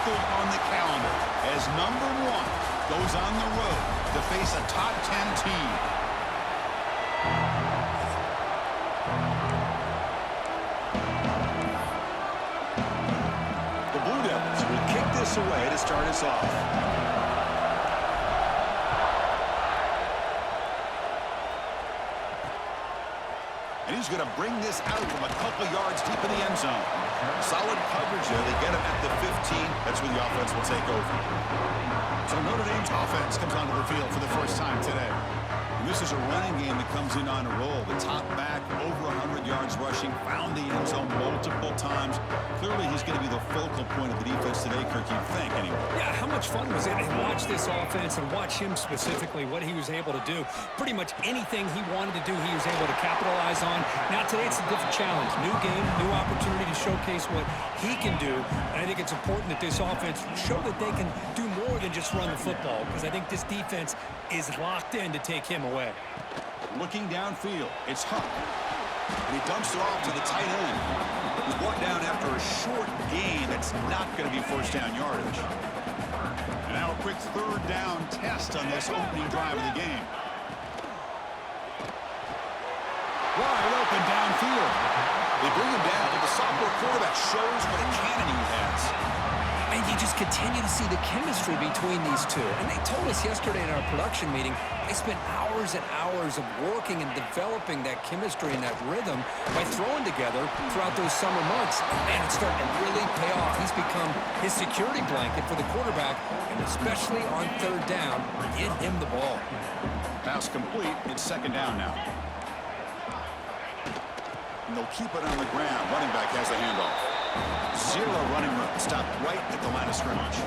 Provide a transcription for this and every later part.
wrinkled on the calendar as number 1 goes on the road to face a top 10 team. The Blue Devils will kick this away to start us off. And he's going to bring this out from a couple yards deep in the end zone. Solid coverage there. They get him at the 15. That's where the offense will take over. So Notre Dame's offense comes onto the field for the first time today. And this is a running game that comes in on a roll. The top back, over 100 yards rushing, found the end zone multiple times. Clearly, he's going to be the focal point of the defense today, Kirk, you'd think, anyway. Yeah, how much fun was it? And watch this offense and watch him specifically, what he was able to do. Pretty much anything he wanted to do, he was able to capitalize on. Now, today, it's a different challenge. New game, new opportunity to showcase what he can do. And I think it's important that this offense show that they can do more than just run the football, because I think this defense is locked in to take him away. Looking downfield, it's Huck. And he dumps it off to the tight end. He's brought down after a short gain that's not going to be first down yardage. And now a quick third down test on this opening drive of the game. Wide open downfield. They bring him down, but the sophomore quarterback shows what a cannon he has. And you just continue to see the chemistry between these two. And they told us yesterday in our production meeting, they spent hours and hours of working and developing that chemistry and that rhythm by throwing together throughout those summer months. And man, it's starting to really pay off. He's become his security blanket for the quarterback, and especially on third down, get him the ball. Pass complete. It's second down now. And they'll keep it on the ground. Running back has the handoff. Zero running room. Stopped right at the line of scrimmage.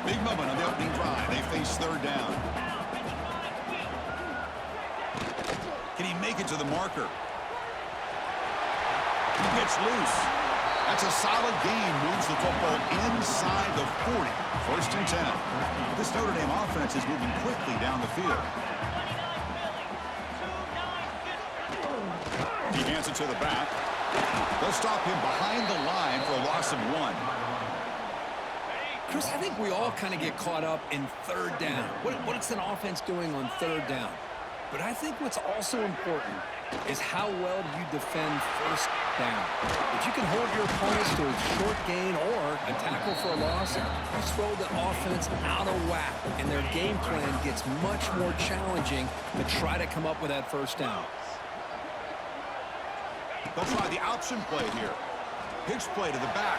Big moment on the opening drive. They face third down. Can he make it to the marker? He gets loose. That's a solid gain. Moves the football inside the 40. First and 10. This Notre Dame offense is moving quickly down the field. He hands it to the back. They'll stop him behind the line for a loss of 1. Chris, I think we all kind of get caught up in third down. What's an offense doing on third down? But I think what's also important is how well do you defend first down. If you can hold your opponents to a short gain or a tackle for a loss, you throw the offense out of whack, and their game plan gets much more challenging to try to come up with that first down. They'll try the option play here. Pitch play to the back.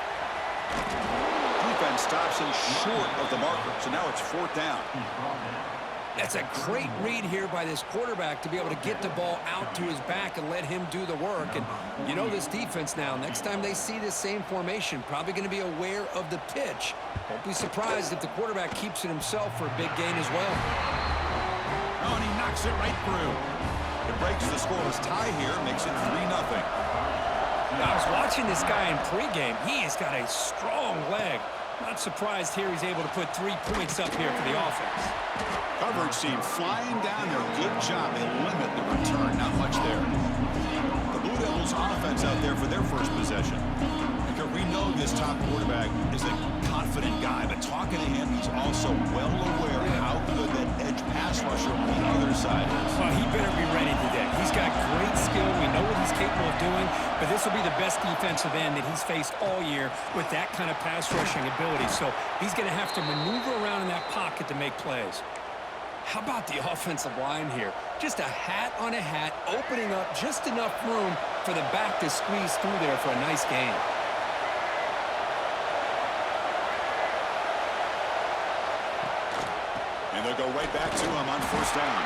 Defense stops him short of the marker, so now it's fourth down. That's a great read here by this quarterback to be able to get the ball out to his back and let him do the work. And you know this defense now, next time they see this same formation, probably going to be aware of the pitch. Won't be surprised if the quarterback keeps it himself for a big gain as well. Oh, and he knocks it right through. It breaks the scoreless tie here, makes it 3-0. I was watching this guy in pregame. He has got a strong leg. Not surprised here he's able to put 3 points up here for the offense. Coverage team flying down there. Good job. They limit the return. Not much there. The Blue Devils offense out there for their first possession. Because we know this top quarterback is a confident guy, but talking to him, he's also well aware how good that edge pass rusher on the other side is. Well, he better be ready today. He's got great skill. We know what he's capable of doing, but this will be the best defensive end that he's faced all year with that kind of pass rushing ability. So he's going to have to maneuver around in that pocket to make plays. How about the offensive line here? Just a hat on a hat, opening up just enough room for the back to squeeze through there for a nice gain. And they'll go right back to him on first down.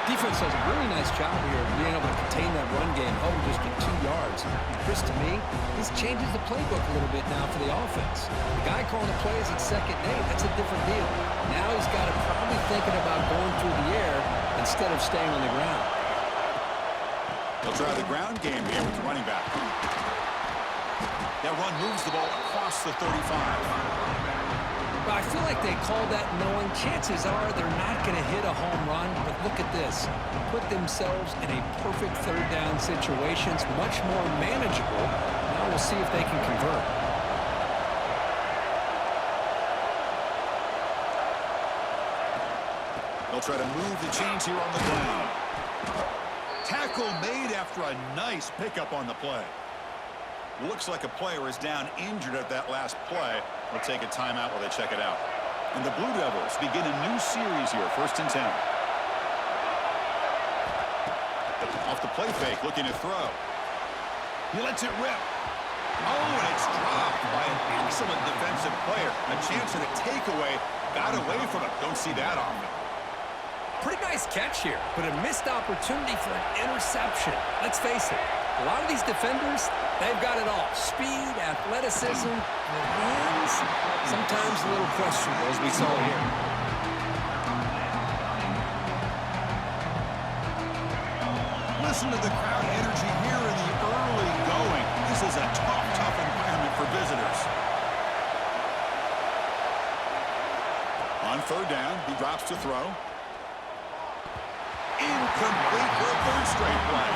Defense does a really nice job here of being able to contain that run game, held just at 2 yards. Chris, to me, this changes the playbook a little bit now for the offense. The guy calling the plays at second and 8, that's a different deal. Now he's got to probably thinking about going through the air instead of staying on the ground. They'll try the ground game here with the running back. That run moves the ball across the 35. Well, I feel like they called that knowing chances are they're not going to hit a home run, but look at this. Put themselves in a perfect third down situation. It's much more manageable. Now we'll see if they can convert. They'll try to move the chains here on the ground. Tackle made after a nice pickup on the play. Looks like a player is down injured at that last play. We'll take a timeout while they check it out. And the Blue Devils begin a new series here, 1st and 10. Off the play fake, looking to throw. He lets it rip. Oh, and it's dropped by an excellent defensive player. A chance at a takeaway. Got away from it. Don't see that often. Pretty nice catch here, but a missed opportunity for an interception. Let's face it, a lot of these defenders, they've got it all. Speed, athleticism, their hands, sometimes a little questionable, as we saw here. Listen to the crowd energy here in the early going. This is a tough environment for visitors. On 3rd down, he drops to throw. Incomplete for a 3rd straight play.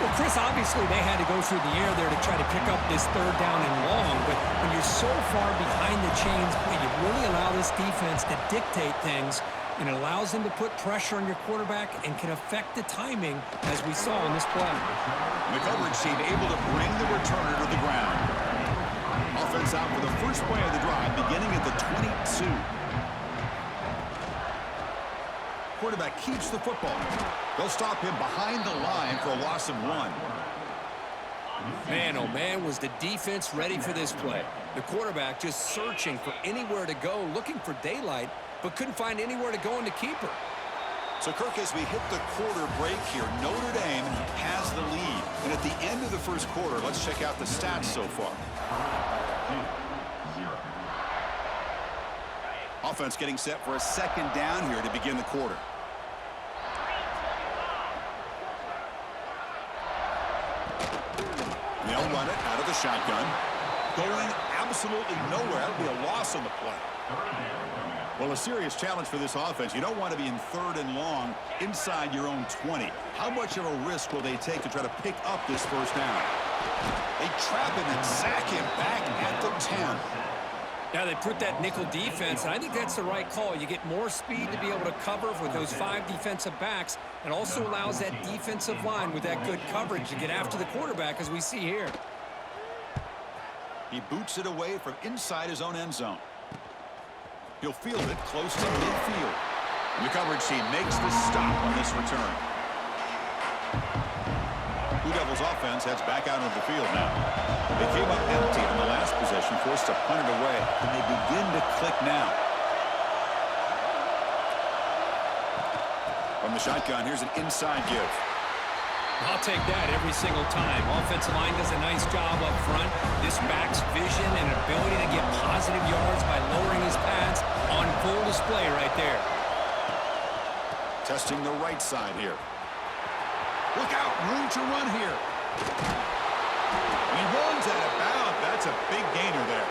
Well, Chris, obviously they had to go through the air there to try to pick up this 3rd down and long, but when you're so far behind the chains, you really allow this defense to dictate things, and it allows them to put pressure on your quarterback and can affect the timing, as we saw in this play. The coverage team able to bring the returner to the ground. Offense out for the first play of the drive, beginning at the 22. Quarterback keeps the football. They'll stop him behind the line for a loss of 1. Man, oh man, was the defense ready for this play. The quarterback just searching for anywhere to go, looking for daylight, but couldn't find anywhere to go in the keeper. So, Kirk, as we hit the quarter break here, Notre Dame has the lead. And at the end of the first quarter, let's check out the stats so far. Offense getting set for a 2nd down here to begin the quarter. They'll run it out of the shotgun. Going absolutely nowhere. That would be a loss on the play. Well, a serious challenge for this offense. You don't want to be in 3rd and long inside your own 20. How much of a risk will they take to try to pick up this 1st down? They trap him and sack him back at the 10. Now they put that nickel defense, and I think that's the right call. You get more speed to be able to cover with those 5 defensive backs. It also allows that defensive line with that good coverage to get after the quarterback, as we see here. He boots it away from inside his own end zone. He'll field it close to midfield. And the coverage team makes the stop on this return. Blue Devils offense heads back out onto the field now. They came up empty on the last possession, forced to punt it away. And they begin to click now. From the shotgun, here's an inside give. I'll take that every single time. Offensive line does a nice job up front. This back's vision and ability to get positive yards by lowering his pads on full display right there. Testing the right side here. Look out, room to run here. He runs out of bounds. That's a big gainer there.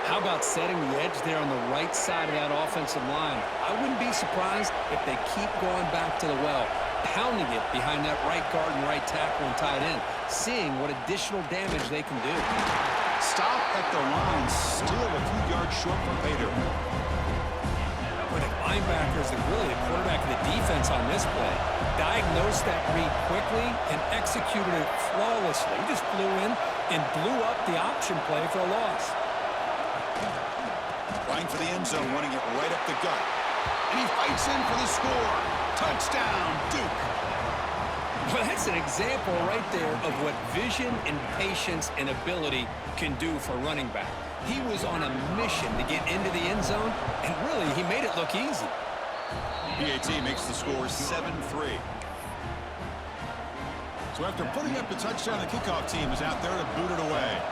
How about setting the edge there on the right side of that offensive line? I wouldn't be surprised if they keep going back to the well, pounding it behind that right guard and right tackle and tight end, seeing what additional damage they can do. Stop at the line, still a few yards short from pay dirt. For the linebackers and really the quarterback of the defense on this play, diagnosed that read quickly and executed it flawlessly. He just flew in and blew up the option play for a loss. Trying for the end zone, running it right up the gut. And he fights in for the score. Touchdown, Duke. Well, that's an example right there of what vision and patience and ability can do for a running back. He was on a mission to get into the end zone, and really, he made it look easy. PAT makes the score 7-3. So after putting up the touchdown, the kickoff team is out there to boot it away.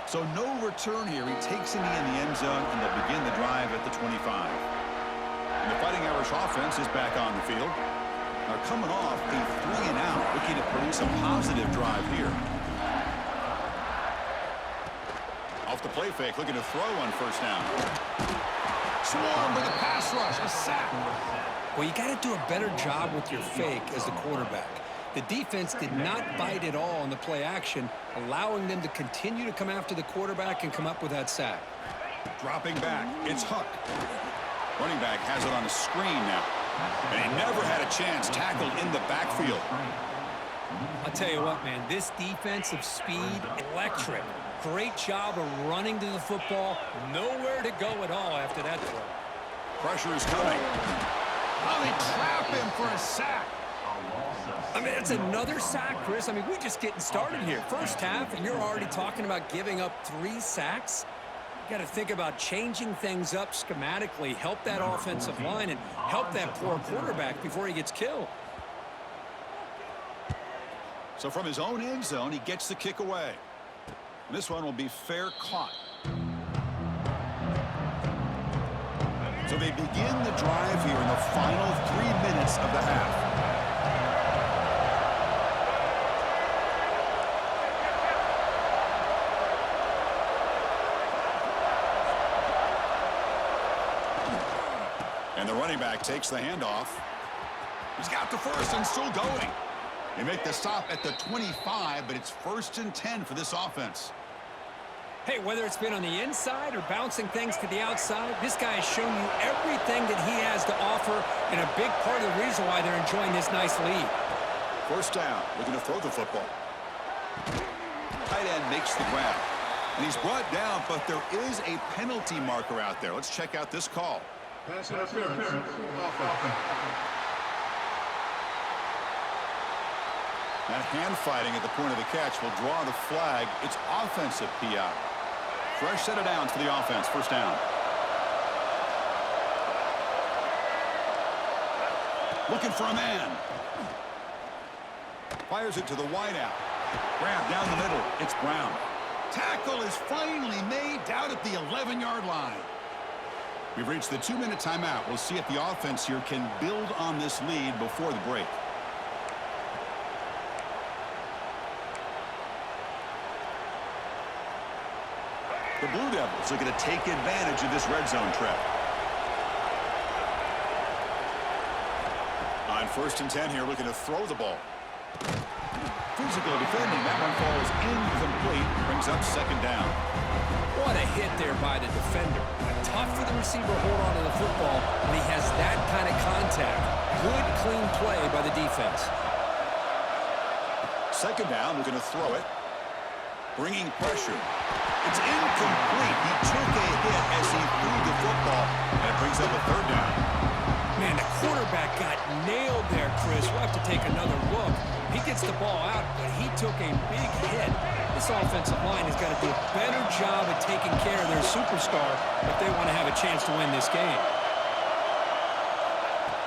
So no return here. He takes him in the end zone, and they'll begin the drive at the 25. And the Fighting Irish offense is back on the field. They're coming off a 3-and-out, looking to produce a positive drive here. Off the play fake, looking to throw on 1st down. Swarm with a pass rush, a sack. Well, you got to do a better job with your fake as the quarterback. The defense did not bite at all on the play action, allowing them to continue to come after the quarterback and come up with that sack. Dropping back, it's Huck. Running back has it on the screen now. And he never had a chance tackled in the backfield. I'll tell you what, man, this defensive speed, electric. Great job of running to the football. Nowhere to go at all after that throw. Pressure is coming. Oh, they trap him for a sack. I mean, it's another sack, Chris. I mean, we're just getting started here. First half, and you're already talking about giving up 3 sacks. You got to think about changing things up schematically, help that offensive line, and help that poor quarterback before he gets killed. So from his own end zone, he gets the kick away. And this one will be fair caught. So they begin the drive here in the final 3 minutes of the half. And the running back takes the handoff. He's got the first and still going. They make the stop at the 25, but it's 1st and 10 for this offense. Hey, whether it's been on the inside or bouncing things to the outside, this guy has shown you everything that he has to offer, and a big part of the reason why they're enjoying this nice lead. 1st down, looking to throw the football. Tight end makes the grab. And he's brought down, but there is a penalty marker out there. Let's check out this call. Pass interference. That hand fighting at the point of the catch will draw the flag. It's offensive PI. Fresh set of downs for the offense. 1st down. Looking for a man. Fires it to the wideout. Grab down the middle. It's Brown. Tackle is finally made down at the 11-yard line. We've reached the 2-minute timeout. We'll see if the offense here can build on this lead before the break. The Blue Devils are going to take advantage of this red zone trap. On 1st and 10 here, looking to throw the ball. Physical defending. That one falls incomplete. Brings up 2nd down. What a hit there by the defender. Tough for the receiver to hold on to the football when he has that kind of contact. Good, clean play by the defense. 2nd down, looking to throw it. Bringing pressure. It's incomplete. He took a hit as he threw the football. And it brings up a 3rd down. Man, the quarterback got nailed there, Chris. We'll have to take another look. He gets the ball out, but he took a big hit. This offensive line has got to do a better job at taking care of their superstar if they want to have a chance to win this game.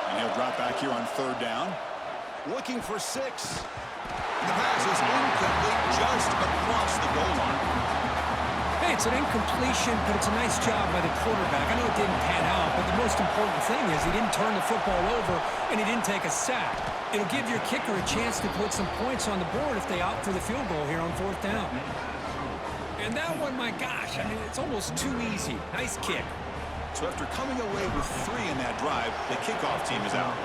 And he'll drop back here on 3rd down. Looking for 6. The pass is incomplete just across the goal line. Hey, it's an incompletion, but it's a nice job by the quarterback. I know it didn't pan out, but the most important thing is he didn't turn the football over and he didn't take a sack. It'll give your kicker a chance to put some points on the board if they opt for the field goal here on 4th down. And that one, my gosh, I mean, it's almost too easy. Nice kick. So after coming away with 3 in that drive, the kickoff team is out.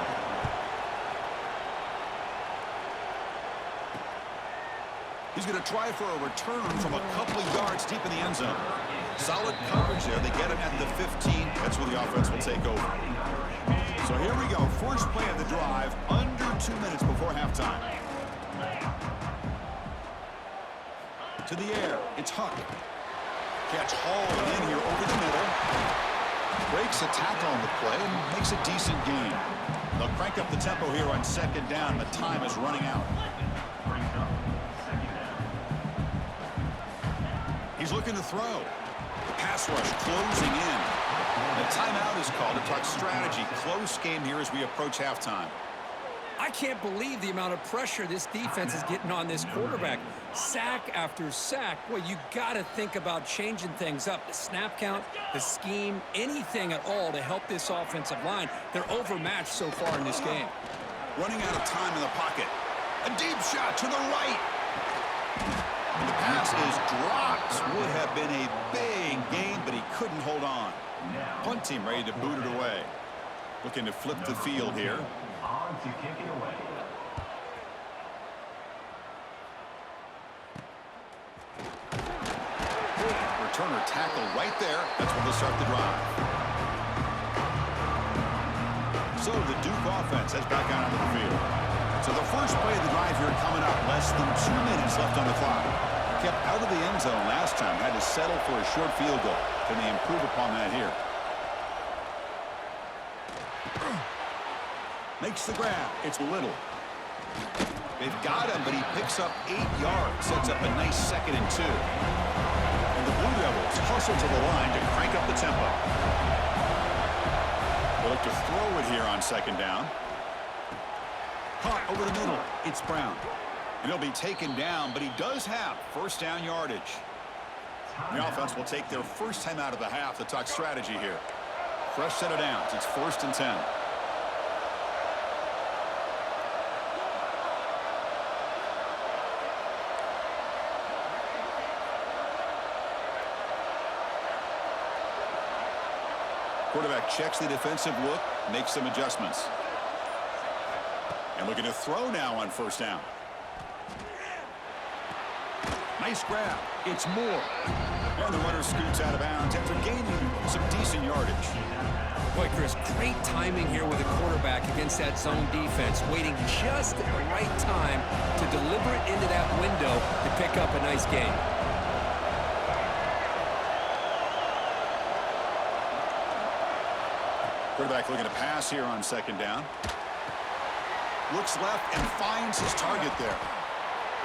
He's going to try for a return from a couple of yards deep in the end zone. Solid coverage there. They get him at the 15. That's where the offense will take over. So here we go. First play of the drive, under 2 minutes before halftime. To the air. It's Huck. Catch hauled in here over the middle. Breaks a tackle on the play and makes a decent gain. They'll crank up the tempo here on 2nd down. The time is running out. He's looking to throw. The pass rush closing in. The timeout is called to talk strategy. Close game here as we approach halftime. I can't believe the amount of pressure this defense is getting on this quarterback. Sack after sack. Well, you got to think about changing things up. The snap count, the scheme, anything at all to help this offensive line. They're overmatched so far in this game. Running out of time in the pocket. A deep shot to the right. The pass is dropped. Would have been a big gain, but he couldn't hold on. Punt team ready to boot it away. Looking to flip the field here. corner tackle right there. That's where they'll start the drive. So the Duke offense heads back out onto the field. So the first play of the drive here coming up. Less than 2 minutes left on the clock. Kept out of the end zone last time. Had to settle for a short field goal. Can they improve upon that here? Makes the grab. It's Little. They've got him, but he picks up 8 yards. Sets up a nice 2nd and 2. And the Blue Devils hustle to the line to crank up the tempo. They'll look to throw it here on 2nd down. Caught over the middle. It's Brown. And he'll be taken down, but he does have 1st down yardage. The offense will take their first time out of the half to talk strategy here. Fresh set of downs. It's 1st and 10. Quarterback checks the defensive look, makes some adjustments. And looking to throw now on 1st down. Nice grab. It's Moore. And the runner scoots out of bounds after gaining some decent yardage. Boy, Chris, great timing here with a quarterback against that zone defense, waiting just at the right time to deliver it into that window to pick up a nice gain. Quarterback looking to pass here on 2nd down. Looks left and finds his target there.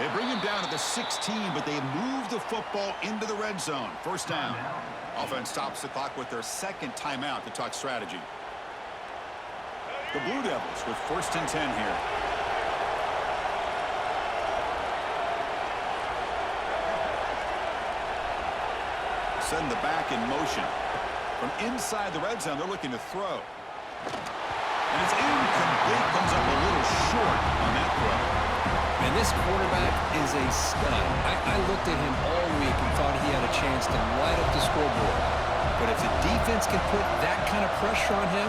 They bring him down to the 16, but they move the football into the red zone. 1st down. Offense stops the clock with their 2nd timeout to talk strategy. The Blue Devils with 1st and 10 here. Send the back in motion. From inside the red zone, they're looking to throw. And it's incomplete. Comes up a little short on that throw. And this quarterback is a stud. I looked at him all week and thought he had a chance to light up the scoreboard. But if the defense can put that kind of pressure on him,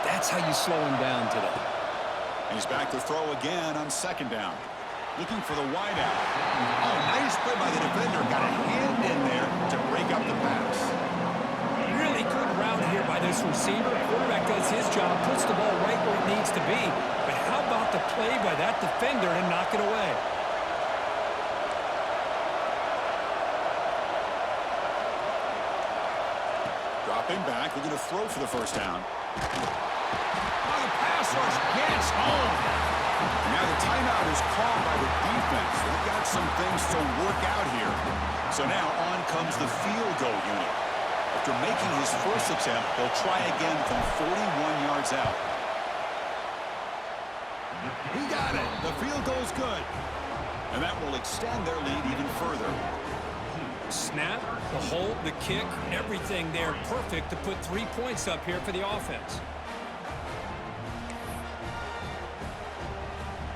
that's how you slow him down today. And he's back to throw again on 2nd down. Looking for the wideout. Oh, nice play by the defender. Got a hand in there to break up the pass. Really good route here by this receiver. Quarterback does his job, puts the ball right where it needs to be. But how about the play by that defender to knock it away? Dropping back, looking to throw for the 1st down. Oh, the pass rush gets home. Now the timeout is called by the defense. They've got some things to work out here. So now on comes the field goal unit. After making his 1st attempt, they'll try again from 41 yards out. He got it. The field goal's good. And that will extend their lead even further. Snap, the hold, the kick, everything there perfect to put 3 points up here for the offense.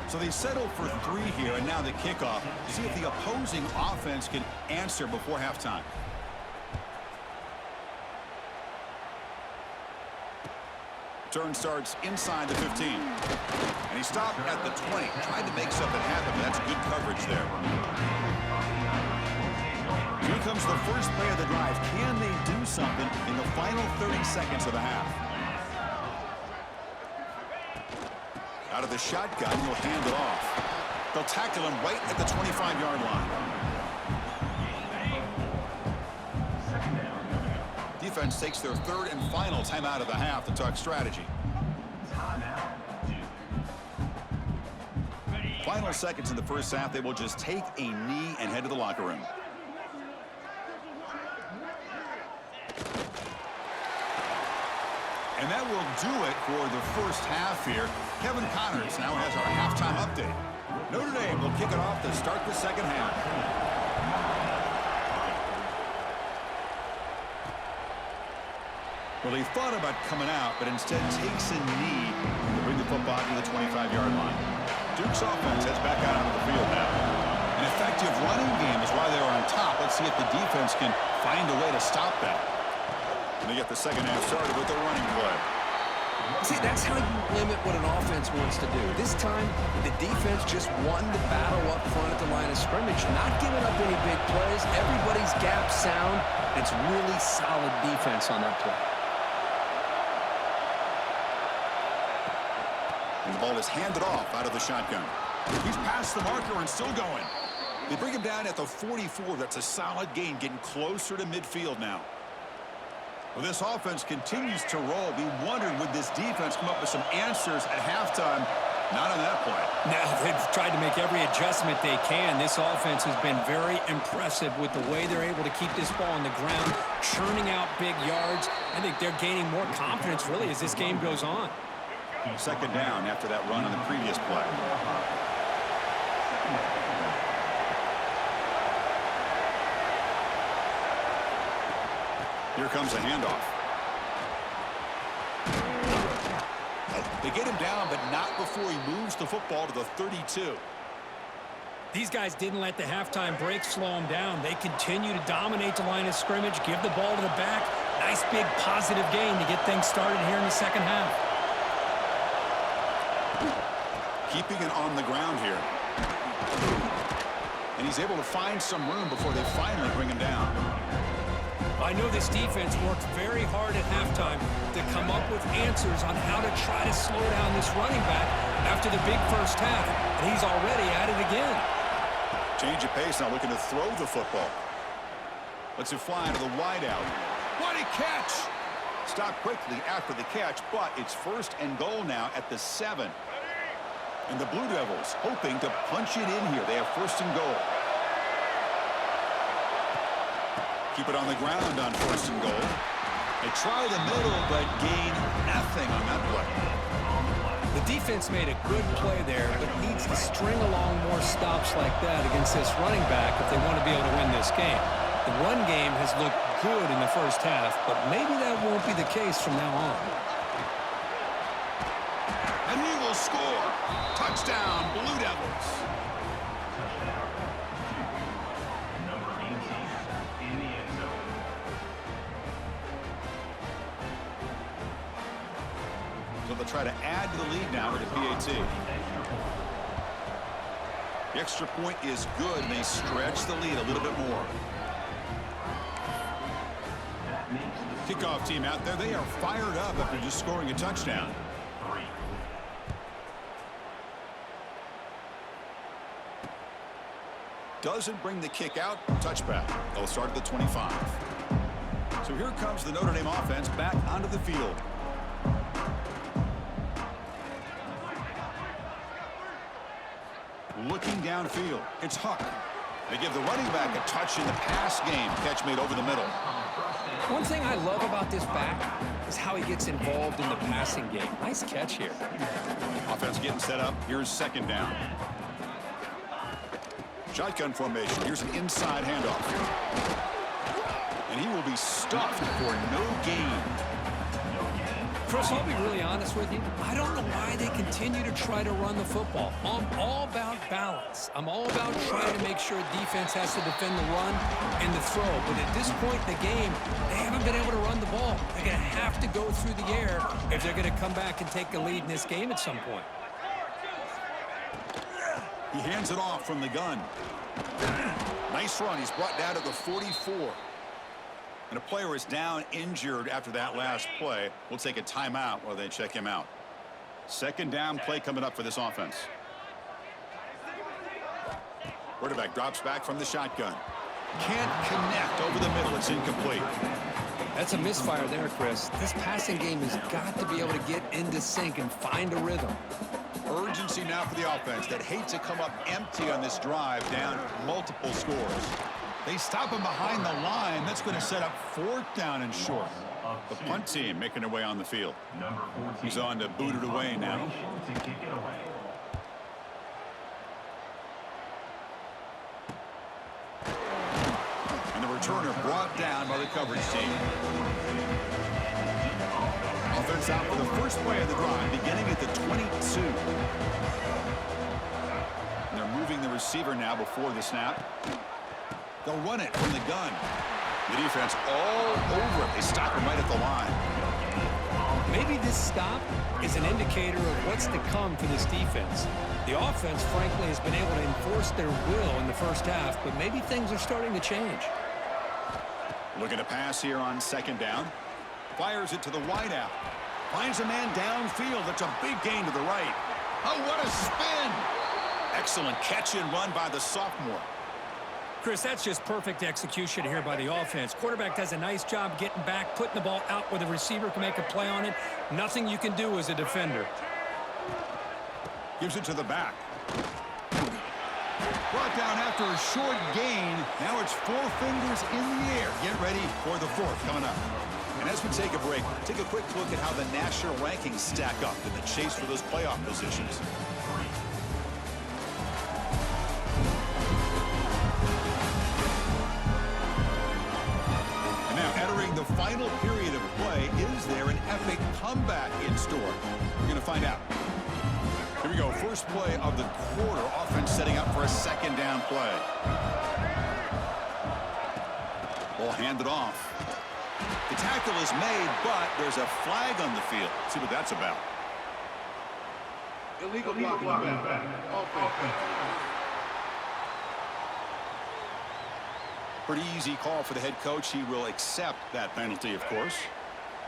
So they settle for 3 here, and now the kickoff. See if the opposing offense can answer before halftime. Turn starts inside the 15. And he stopped at the 20. Tried to make something happen, but that's good coverage there. Here comes the first play of the drive. Can they do something in the final 30 seconds of the half? Out of the shotgun, he'll hand it off. They'll tackle him right at the 25-yard line. Defense takes their 3rd and final timeout of the half to talk strategy. Final seconds in the 1st half, they will just take a knee and head to the locker room. And that will do it for the 1st half here. Kevin Connors now has our halftime update. Notre Dame will kick it off to start the 2nd half. Well, he thought about coming out, but instead takes a knee to bring the football to the 25-yard line. Duke's offense heads back out onto the field now. An effective running game is why they were on top. Let's see if the defense can find a way to stop that. And they get the 2nd half started with the running play. See, that's how you limit what an offense wants to do. This time, the defense just won the battle up front at the line of scrimmage, not giving up any big plays. Everybody's gap sound. It's really solid defense on that play. And the ball is handed off out of the shotgun. He's past the marker and still going. They bring him down at the 44. That's a solid gain, getting closer to midfield now. Well, this offense continues to roll. We wondered, would this defense come up with some answers at halftime? Not on that point. Now, they've tried to make every adjustment they can. This offense has been very impressive with the way they're able to keep this ball on the ground, churning out big yards. I think they're gaining more confidence, really, as this game goes on. Second down after that run on the previous play. Here comes a handoff. They get him down, but not before he moves the football to the 32. These guys didn't let the halftime break slow them down. They continue to dominate the line of scrimmage, give the ball to the back. Nice big positive gain to get things started here in the second half. Keeping it on the ground here. And he's able to find some room before they finally bring him down. I know this defense worked very hard at halftime to come up with answers on how to try to slow down this running back after the big first half, and he's already at it again. Change of pace now, looking to throw the football. Lets it fly to the wideout. What a catch! Stopped quickly after the catch, but it's first and goal now at the 7. And the Blue Devils hoping to punch it in here. They have first and goal. Keep it on the ground on first and goal. They try the middle, but gain nothing on that play. The defense made a good play there, but needs to string along more stops like that against this running back if they want to be able to win this game. The run game has looked good in the first half, but maybe that won't be the case from now on. And he will score. Touchdown, Blue Devils. So they'll try to add to the lead now with the PAT. The extra point is good, and they stretch the lead a little bit more. Kickoff team out there. They are fired up after just scoring a touchdown. Doesn't bring the kick out. Touchback. They'll start at the 25. So here comes the Notre Dame offense back onto the field. Looking downfield. It's Huck. They give the running back a touch in the pass game. Catch made over the middle. One thing I love about this back is how he gets involved in the passing game. Nice catch here. Offense getting set up. Here's second down. Shotgun formation. Here's an inside handoff. And he will be stuffed for no gain. Chris, I'll be really honest with you. I don't know why they continue to try to run the football. I'm all about balance. I'm all about trying to make sure defense has to defend the run and the throw. But at this point in the game, they haven't been able to run the ball. They're going to have to go through the air if they're going to come back and take the lead in this game at some point. He hands it off from the gun. Nice run. He's brought down to the 44. And a player is down injured after that last play. We'll take a timeout while they check him out. Second down play coming up for this offense. Quarterback drops back from the shotgun. Can't connect over the middle. It's incomplete. That's a misfire there, Chris. This passing game has got to be able to get into sync and find a rhythm. Urgency now for the offense that hates to come up empty on this drive, down multiple scores. They stop him behind the line. That's going to set up fourth down and short. The punt team making their way on the field. He's on to boot it away now. And the returner brought down by the coverage team. Offense out for the first play of the drive, beginning at the 22. And they're moving the receiver now before the snap. They'll run it from the gun. The defense all over it. They stop him right at the line. Maybe this stop is an indicator of what's to come for this defense. The offense, frankly, has been able to enforce their will in the first half, but maybe things are starting to change. Looking to pass here on second down. Fires it to the wideout. Finds a man downfield. That's a big gain to the right. Oh, what a spin! Excellent catch and run by the sophomore. Chris, that's just perfect execution here by the offense. Quarterback does a nice job getting back, putting the ball out where the receiver can make a play on it. Nothing you can do as a defender. Gives it to the back. Brought down after a short gain. Now it's 4 fingers in the air. Get ready for the fourth coming up. And as we take a break, take a quick look at how the national rankings stack up in the chase for those playoff positions. And now entering the final period of play, is there an epic comeback in store? We're going to find out. Here we go, first play of the quarter. Offense setting up for a second down play. Ball handed off. The tackle is made, but there's a flag on the field. Let's see what that's about. Illegal blocking. Pretty easy call for the head coach. He will accept that penalty, of course.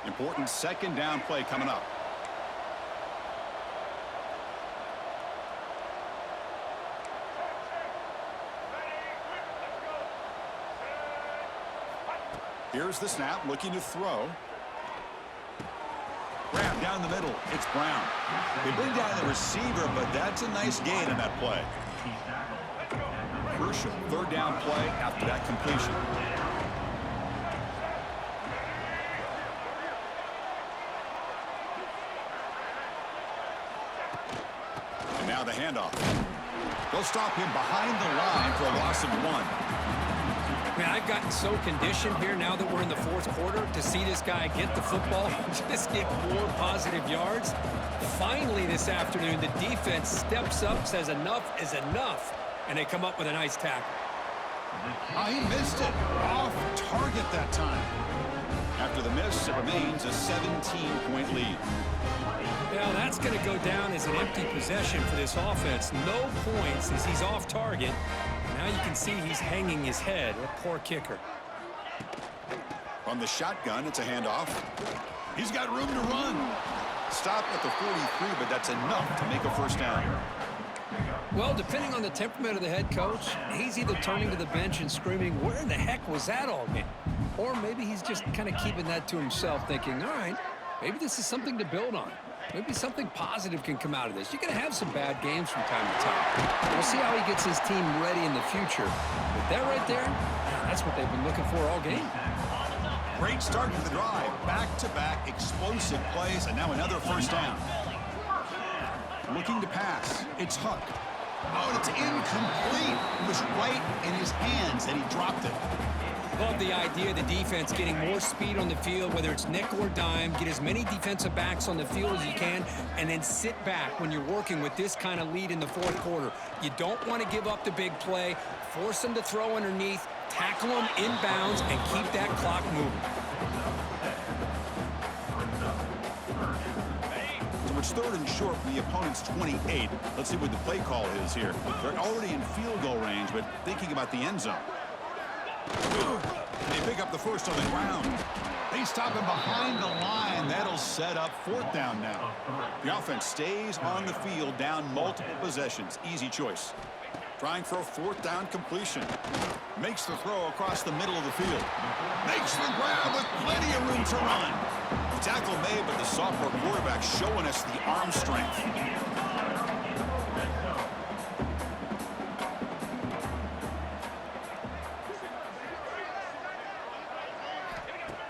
Important second down play coming up. Here's the snap, looking to throw. Grab down the middle. It's Brown. They bring down the receiver, but that's a nice gain in that play. Crucial third down play after that completion. And now the handoff. They'll stop him behind the line for a loss of 1. Man, I've gotten so conditioned here now that we're in the fourth quarter to see this guy get the football and just get more positive yards. Finally this afternoon, the defense steps up, says enough is enough, and they come up with a nice tackle. He missed it. Off target that time. After the miss, it remains a 17-point lead. Now that's going to go down as an empty possession for this offense. No points as he's off target. Now you can see he's hanging his head. A poor kicker. On the shotgun, it's a handoff. He's got room to run. Stop at the 43, but that's enough to make a first down. Well, depending on the temperament of the head coach, he's either turning to the bench and screaming, where in the heck was that all game? Or maybe he's just kind of keeping that to himself, thinking, all right, maybe this is something to build on. Maybe something positive can come out of this. You're going to have some bad games from time to time. We'll see how he gets his team ready in the future. But that right there, that's what they've been looking for all game. Great start to the drive. Back-to-back explosive plays, and now another first down. Looking to pass. It's Huck. Oh, and it's incomplete. It was right in his hands, and he dropped it. Love the idea of the defense getting more speed on the field, whether it's nickel or dime, get as many defensive backs on the field as you can, and then sit back when you're working with this kind of lead in the fourth quarter. You don't want to give up the big play, force them to throw underneath, tackle them inbounds, and keep that clock moving. So it's third and short from the opponent's 28. Let's see what the play call is here. They're already in field goal range, but thinking about the end zone. They pick up the first on the ground. They stop him behind the line. That'll set up fourth down now. The offense stays on the field down multiple possessions. Easy choice. Trying for a fourth down completion. Makes the throw across the middle of the field. Makes the grab with plenty of room to run. The tackle made, but the sophomore quarterback showing us the arm strength.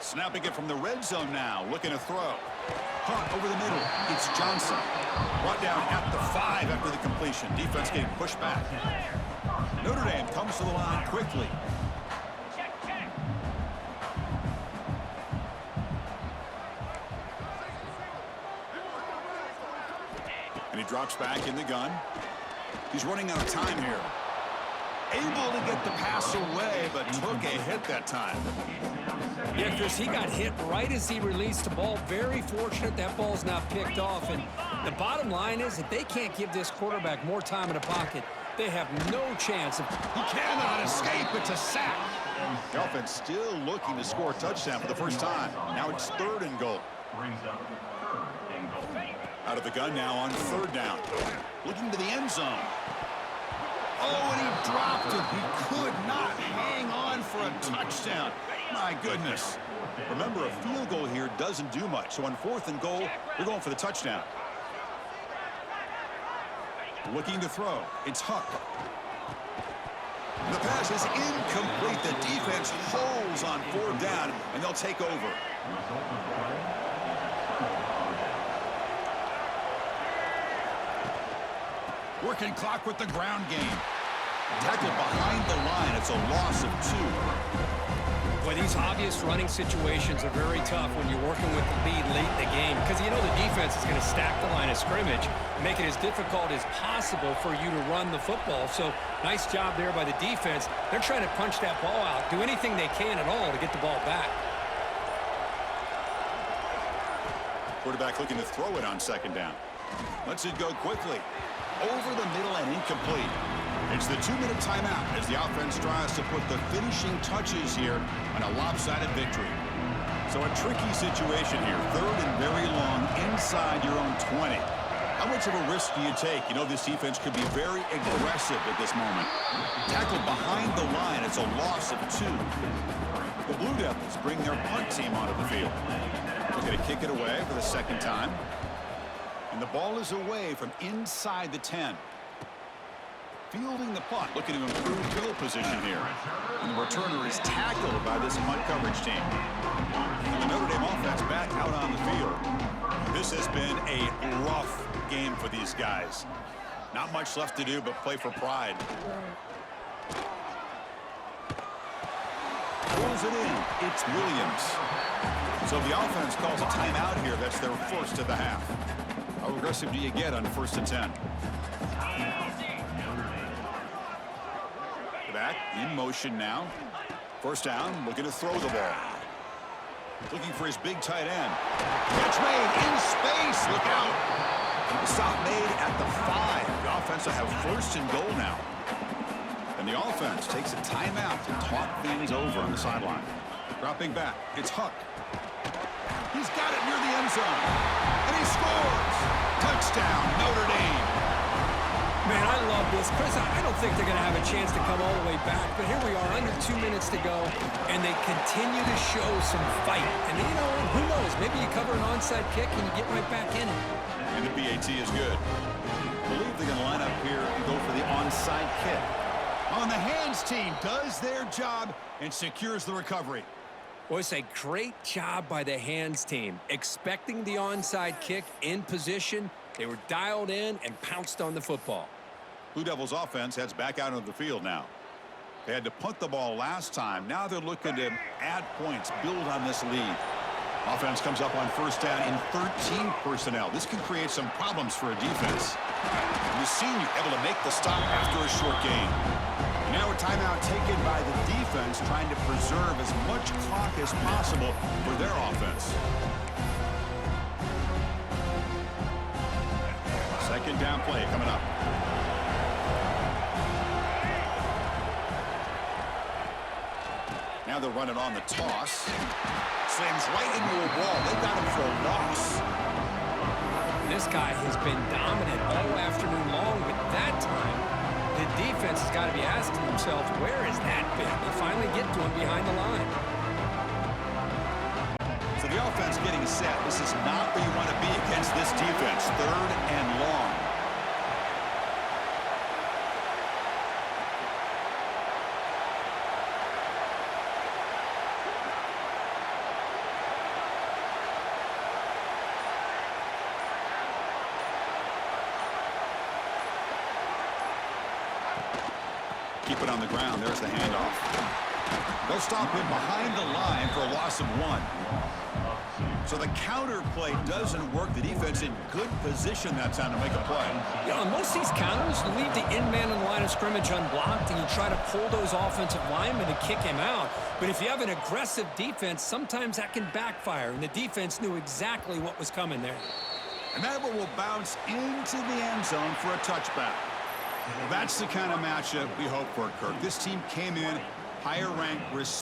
Snapping it from the red zone now, looking to throw. Caught over the middle, it's Johnson. Brought down at the 5 after the completion. Defense getting pushed back. Notre Dame comes to the line quickly. And he drops back in the gun. He's running out of time here. Able to get the pass away, but took a hit that time. Yeah, Chris, he got hit right as he released the ball. Very fortunate that ball's not picked off. And the bottom line is if they can't give this quarterback more time in the pocket, they have no chance of... He cannot escape. It's a sack. The offense still looking to score a touchdown for the first time. Now it's 3rd and goal. Out of the gun now on 3rd down. Looking to the end zone. Oh, and he dropped it. He could not hang on for a touchdown. My goodness. Remember, a field goal here doesn't do much. So on 4th and goal, we're going for the touchdown. Looking to throw. It's Huck. The pass is incomplete. The defense holds on 4th down, and they'll take over. Working clock with the ground game. Tackled behind the line. It's a loss of 2. Well, these obvious running situations are very tough when you're working with the lead late in the game because you know the defense is going to stack the line of scrimmage, make it as difficult as possible for you to run the football. So nice job there by the defense. They're trying to punch that ball out, do anything they can at all to get the ball back. Quarterback looking to throw it on 2nd down. Lets it go quickly. Over the middle and incomplete. It's the 2-minute timeout as the offense tries to put the finishing touches here on a lopsided victory. So a tricky situation here. 3rd and very long inside your own 20. How much of a risk do you take? You know this defense could be very aggressive at this moment. Tackled behind the line. It's a loss of 2. The Blue Devils bring their punt team onto the field. They're going to kick it away for the 2nd time. And the ball is away from inside the 10. Fielding the punt, looking to improve field position here. And the returner is tackled by this punt coverage team. And the Notre Dame offense back out on the field. This has been a rough game for these guys. Not much left to do but play for pride. Pulls it in. It's Williams. So the offense calls a timeout here. That's their 1st of the half. How aggressive do you get on 1st and 10? Back in motion now. 1st down, looking to throw the ball. Looking for his big tight end. Catch made in space. Look out. The stop made at the 5. The offense will have 1st and goal now. And the offense takes a timeout to talk things over on the sideline. Dropping back, it's Huck. He's got it near the end zone. And he scores. Touchdown, Notre Dame. Man, I love this. Chris, I don't think they're going to have a chance to come all the way back, but here we are, under 2 minutes to go, and they continue to show some fight. And, you know, who knows? Maybe you cover an onside kick and you get right back in it. And the PAT is good. I believe they're going to line up here and go for the onside kick. On the hands team does their job and secures the recovery. Well, it's a great job by the hands team. Expecting the onside kick in position, they were dialed in and pounced on the football. Blue Devils offense heads back out onto the field now. They had to punt the ball last time. Now they're looking to add points, build on this lead. Offense comes up on 1st down in 13 personnel. This can create some problems for a defense. And the senior able to make the stop after a short gain. And now a timeout taken by the defense trying to preserve as much clock as possible for their offense. 2nd down play coming up. Now they'll run it on the toss. Slams right into a wall. They got him for a loss. This guy has been dominant all afternoon long, but that time, the defense has got to be asking themselves, where has that been? They finally get to him behind the line. So the offense getting set. This is not where you want to be against this defense. 3rd and long. Keep it on the ground. There's the handoff. They'll stop him behind the line for a loss of 1. So the counter play doesn't work. The defense in good position that time to make a play. You know, on most of these counters, you leave the in-man in the line of scrimmage unblocked, and you try to pull those offensive linemen to kick him out. But if you have an aggressive defense, sometimes that can backfire, and the defense knew exactly what was coming there. And that one will bounce into the end zone for a touchback. Well, that's the kind of matchup we hope for, Kirk. This team came in higher ranked,